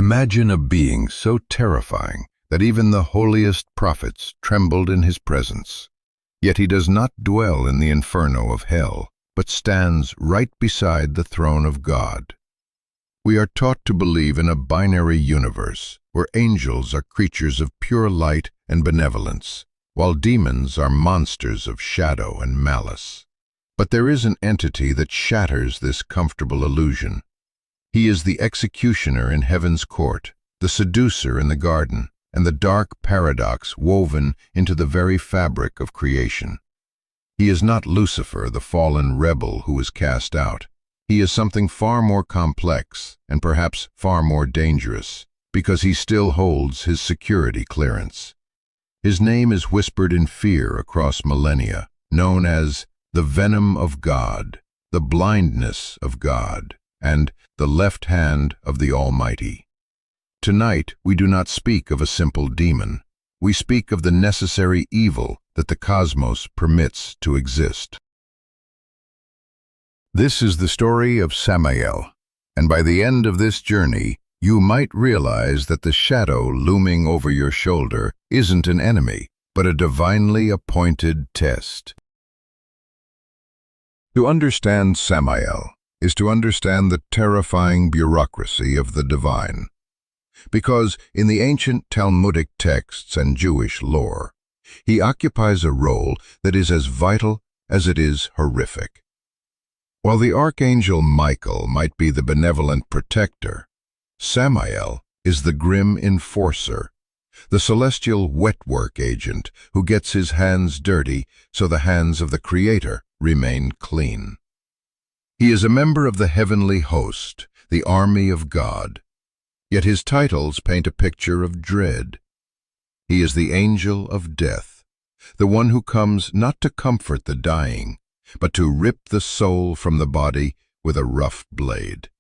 Imagine a being so terrifying that even the holiest prophets trembled in his presence. Yet he does not dwell in the inferno of hell, but stands right beside the throne of God. We are taught to believe in a binary universe where angels are creatures of pure light and benevolence, while demons are monsters of shadow and malice. But there is an entity that shatters this comfortable illusion. He is the executioner in heaven's court, the seducer in the garden, and the dark paradox woven into the very fabric of creation. He is not Lucifer, the fallen rebel who was cast out. He is something far more complex and perhaps far more dangerous, because he still holds his security clearance. His name is whispered in fear across millennia, known as the Venom of God, the blindness of God, and the left hand of the Almighty. Tonight, we do not speak of a simple demon. We speak of the necessary evil that the cosmos permits to exist. This is the story of Samael, and by the end of this journey, you might realize that the shadow looming over your shoulder isn't an enemy, but a divinely appointed test. To understand Samael is to understand the terrifying bureaucracy of the divine. Because in the ancient Talmudic texts and Jewish lore, he occupies a role that is as vital as it is horrific. While the archangel Michael might be the benevolent protector, Samael is the grim enforcer, the celestial wet-work agent who gets his hands dirty so the hands of the Creator remain clean. He is a member of the heavenly host, the army of God, yet his titles paint a picture of dread. He is the angel of death, the one who comes not to comfort the dying, but to rip the soul from the body with a rough blade.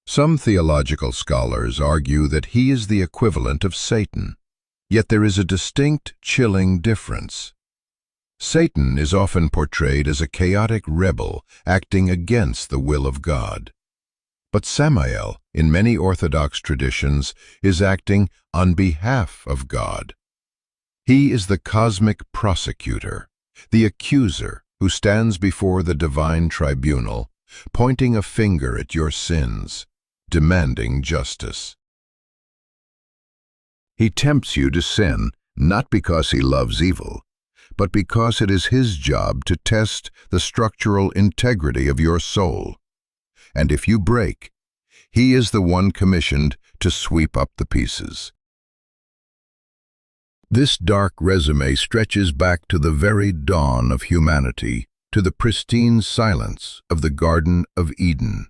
Some theological scholars argue that he is the equivalent of Satan, yet there is a distinct, chilling difference. Satan is often portrayed as a chaotic rebel acting against the will of God. But Samael, in many Orthodox traditions, is acting on behalf of God. He is the cosmic prosecutor, the accuser who stands before the divine tribunal, pointing a finger at your sins, demanding justice. He tempts you to sin, not because he loves evil, but because it is his job to test the structural integrity of your soul. And if you break, he is the one commissioned to sweep up the pieces. This dark resume stretches back to the very dawn of humanity, to the pristine silence of the Garden of Eden.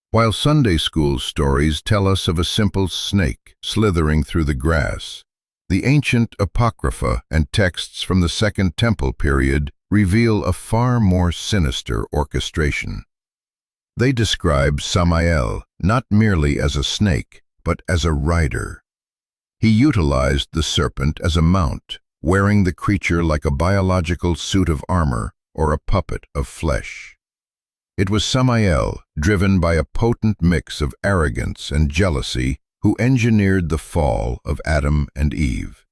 While Sunday school stories tell us of a simple snake slithering through the grass, the ancient Apocrypha and texts from the Second Temple period reveal a far more sinister orchestration. They describe Samael not merely as a snake, but as a rider. He utilized the serpent as a mount, wearing the creature like a biological suit of armor or a puppet of flesh. It was Samael, driven by a potent mix of arrogance and jealousy, who engineered the fall of Adam and Eve.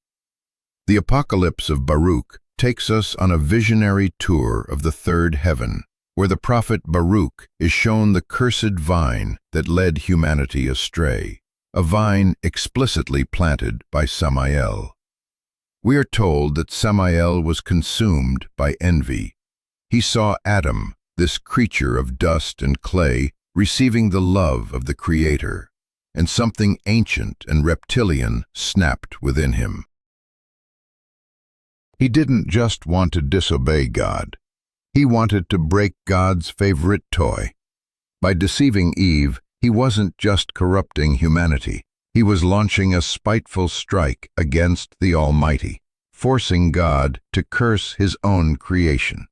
The Apocalypse of Baruch takes us on a visionary tour of the third heaven, where the prophet Baruch is shown the cursed vine that led humanity astray, a vine explicitly planted by Samael. We are told that Samael was consumed by envy. He saw Adam, this creature of dust and clay, receiving the love of the Creator, and something ancient and reptilian snapped within him. He didn't just want to disobey God. He wanted to break God's favorite toy. By deceiving Eve, he wasn't just corrupting humanity. He was launching a spiteful strike against the Almighty, forcing God to curse his own creation.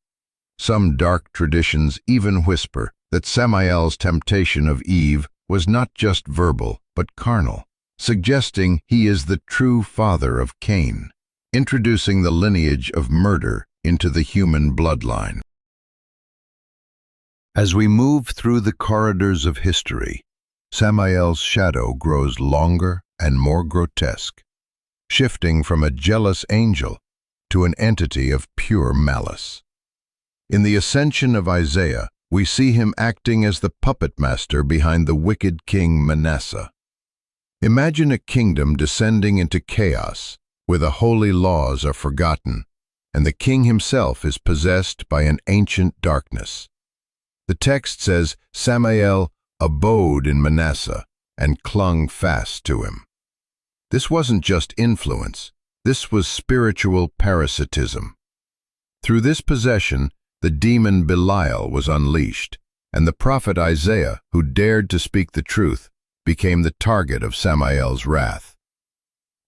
Some dark traditions even whisper that Samael's temptation of Eve was not just verbal, but carnal, suggesting he is the true father of Cain, introducing the lineage of murder into the human bloodline. As we move through the corridors of history, Samael's shadow grows longer and more grotesque, shifting from a jealous angel to an entity of pure malice. In the ascension of Isaiah, we see him acting as the puppet master behind the wicked king Manasseh. Imagine a kingdom descending into chaos, where the holy laws are forgotten, and the king himself is possessed by an ancient darkness. The text says Samael abode in Manasseh and clung fast to him. This wasn't just influence, this was spiritual parasitism. Through this possession, the demon Belial was unleashed, and the prophet Isaiah, who dared to speak the truth, became the target of Samael's wrath.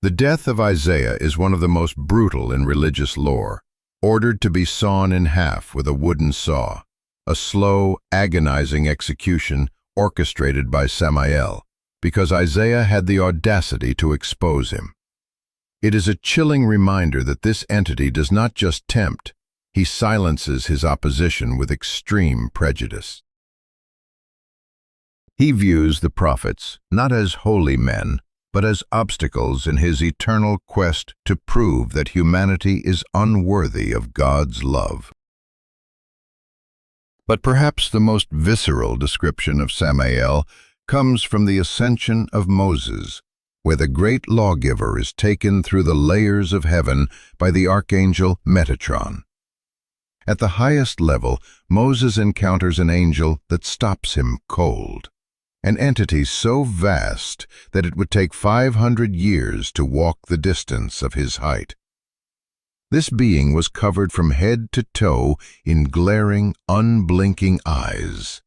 The death of Isaiah is one of the most brutal in religious lore, ordered to be sawn in half with a wooden saw, a slow, agonizing execution orchestrated by Samael, because Isaiah had the audacity to expose him. It is a chilling reminder that this entity does not just tempt, he silences his opposition with extreme prejudice. He views the prophets not as holy men, but as obstacles in his eternal quest to prove that humanity is unworthy of God's love. But perhaps the most visceral description of Samael comes from the ascension of Moses, where the great lawgiver is taken through the layers of heaven by the archangel Metatron. At the highest level, Moses encounters an angel that stops him cold, an entity so vast that it would take 500 years to walk the distance of his height. This being was covered from head to toe in glaring, unblinking eyes,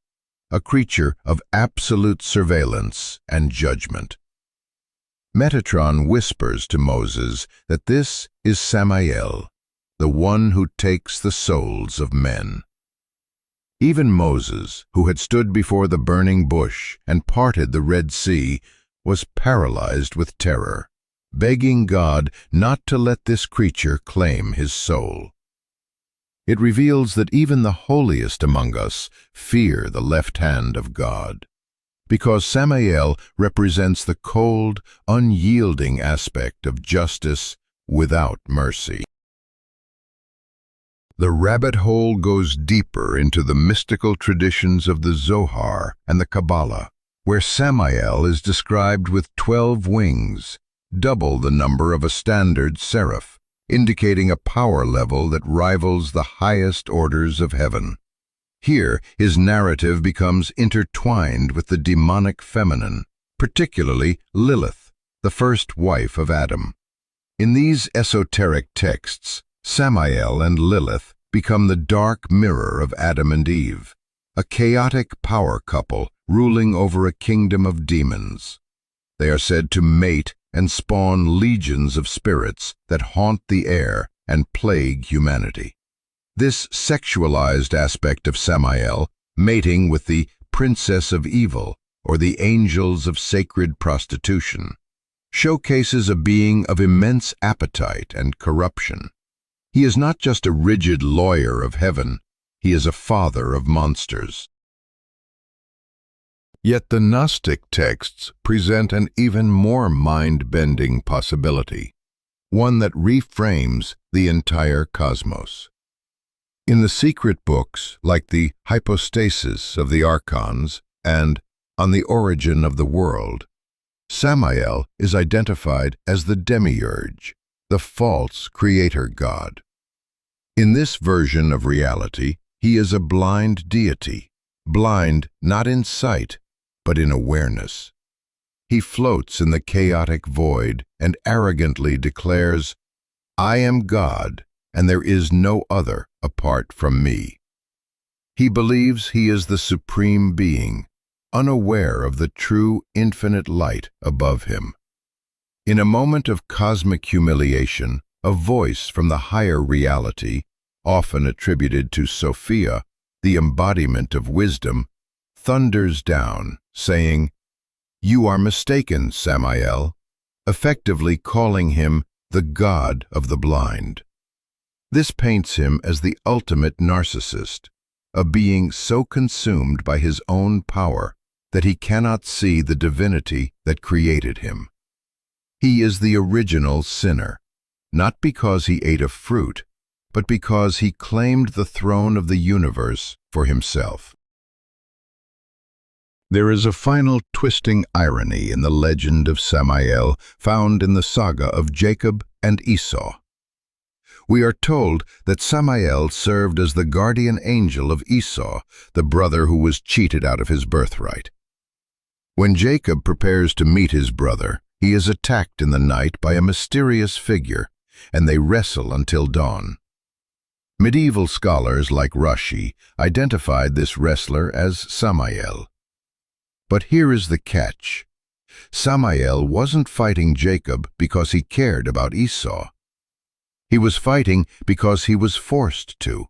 a creature of absolute surveillance and judgment. Metatron whispers to Moses that this is Samael, the one who takes the souls of men. Even Moses, who had stood before the burning bush and parted the Red Sea, was paralyzed with terror, begging God not to let this creature claim his soul. It reveals that even the holiest among us fear the left hand of God, because Samael represents the cold, unyielding aspect of justice without mercy. The rabbit hole goes deeper into the mystical traditions of the Zohar and the Kabbalah, where Samael is described with 12 wings, double the number of a standard seraph, indicating a power level that rivals the highest orders of heaven. Here, his narrative becomes intertwined with the demonic feminine, particularly Lilith, the first wife of Adam. In these esoteric texts, Samael and Lilith become the dark mirror of Adam and Eve, a chaotic power couple ruling over a kingdom of demons. They are said to mate and spawn legions of spirits that haunt the air and plague humanity. This sexualized aspect of Samael, mating with the princess of evil or the angels of sacred prostitution, showcases a being of immense appetite and corruption. He is not just a rigid lawyer of heaven, he is a father of monsters. Yet the Gnostic texts present an even more mind-bending possibility, one that reframes the entire cosmos. In the secret books, like the Hypostasis of the Archons and On the Origin of the World, Samael is identified as the demiurge, the false creator god. In this version of reality, he is a blind deity, blind not in sight, but in awareness. He floats in the chaotic void and arrogantly declares, "I am God, and there is no other apart from me." He believes he is the supreme being, unaware of the true infinite light above him. In a moment of cosmic humiliation, a voice from the higher reality, often attributed to Sophia, the embodiment of wisdom, thunders down, saying, "You are mistaken, Samael," effectively calling him the god of the blind. This paints him as the ultimate narcissist, a being so consumed by his own power that he cannot see the divinity that created him. He is the original sinner, not because he ate a fruit, but because he claimed the throne of the universe for himself. There is a final twisting irony in the legend of Samael found in the saga of Jacob and Esau. We are told that Samael served as the guardian angel of Esau, the brother who was cheated out of his birthright. When Jacob prepares to meet his brother, he is attacked in the night by a mysterious figure, and they wrestle until dawn. Medieval scholars like Rashi identified this wrestler as Samael. But here is the catch. Samael wasn't fighting Jacob because he cared about Esau. He was fighting because he was forced to.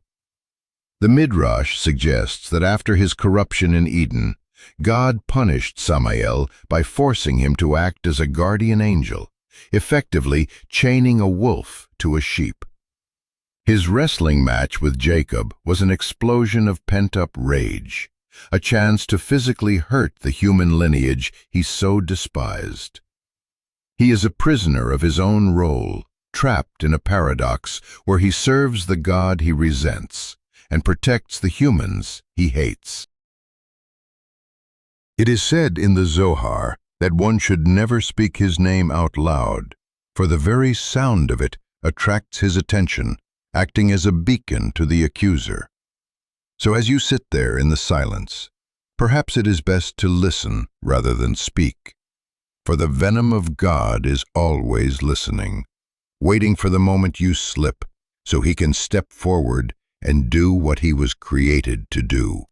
The Midrash suggests that after his corruption in Eden, God punished Samael by forcing him to act as a guardian angel, effectively chaining a wolf to a sheep. His wrestling match with Jacob was an explosion of pent-up rage, a chance to physically hurt the human lineage he so despised. He is a prisoner of his own role, trapped in a paradox where he serves the God he resents and protects the humans he hates. It is said in the Zohar that one should never speak his name out loud, for the very sound of it attracts his attention, acting as a beacon to the accuser. So as you sit there in the silence, perhaps it is best to listen rather than speak, for the venom of God is always listening, waiting for the moment you slip so he can step forward and do what he was created to do.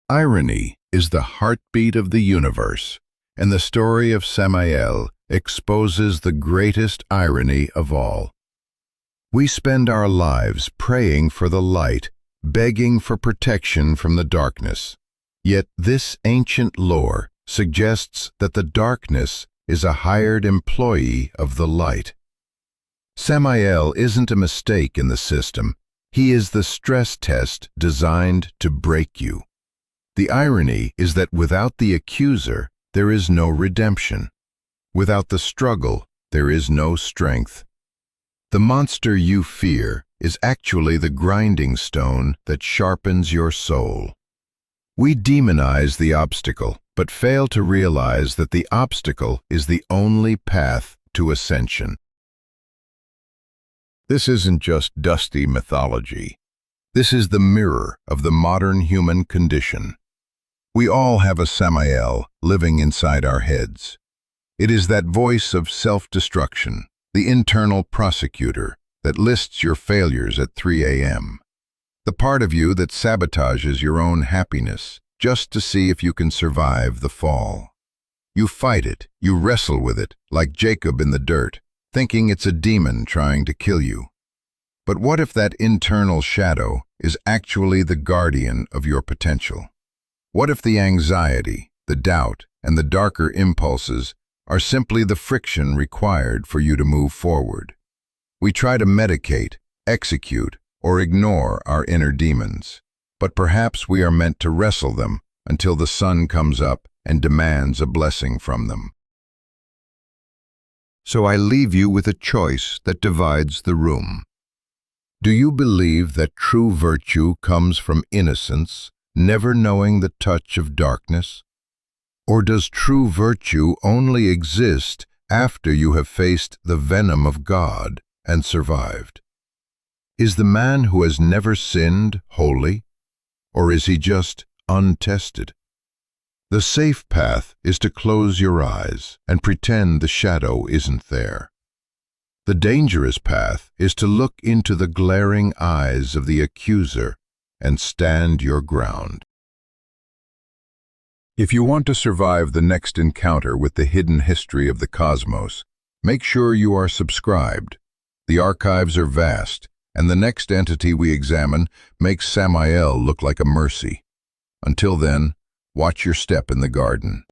Irony is the heartbeat of the universe, and the story of Samael exposes the greatest irony of all. We spend our lives praying for the light, begging for protection from the darkness. Yet this ancient lore suggests that the darkness is a hired employee of the light. Samael isn't a mistake in the system. He is the stress test designed to break you. The irony is that without the accuser, there is no redemption. Without the struggle, there is no strength. The monster you fear is actually the grinding stone that sharpens your soul. We demonize the obstacle, but fail to realize that the obstacle is the only path to ascension. This isn't just dusty mythology. This is the mirror of the modern human condition. We all have a Samael living inside our heads. It is that voice of self-destruction, the internal prosecutor that lists your failures at 3 a.m. The part of you that sabotages your own happiness just to see if you can survive the fall. You fight it, you wrestle with it, like Jacob in the dirt, thinking it's a demon trying to kill you. But what if that internal shadow is actually the guardian of your potential? What if the anxiety, the doubt, and the darker impulses are simply the friction required for you to move forward? We try to medicate, execute, or ignore our inner demons, but perhaps we are meant to wrestle them until the sun comes up and demands a blessing from them. So I leave you with a choice that divides the room. Do you believe that true virtue comes from innocence, never knowing the touch of darkness? Or does true virtue only exist after you have faced the venom of God and survived? Is the man who has never sinned holy, or is he just untested? The safe path is to close your eyes and pretend the shadow isn't there. The dangerous path is to look into the glaring eyes of the accuser and stand your ground. If you want to survive the next encounter with the hidden history of the cosmos, make sure you are subscribed. The archives are vast, and the next entity we examine makes Samael look like a mercy. Until then, watch your step in the garden.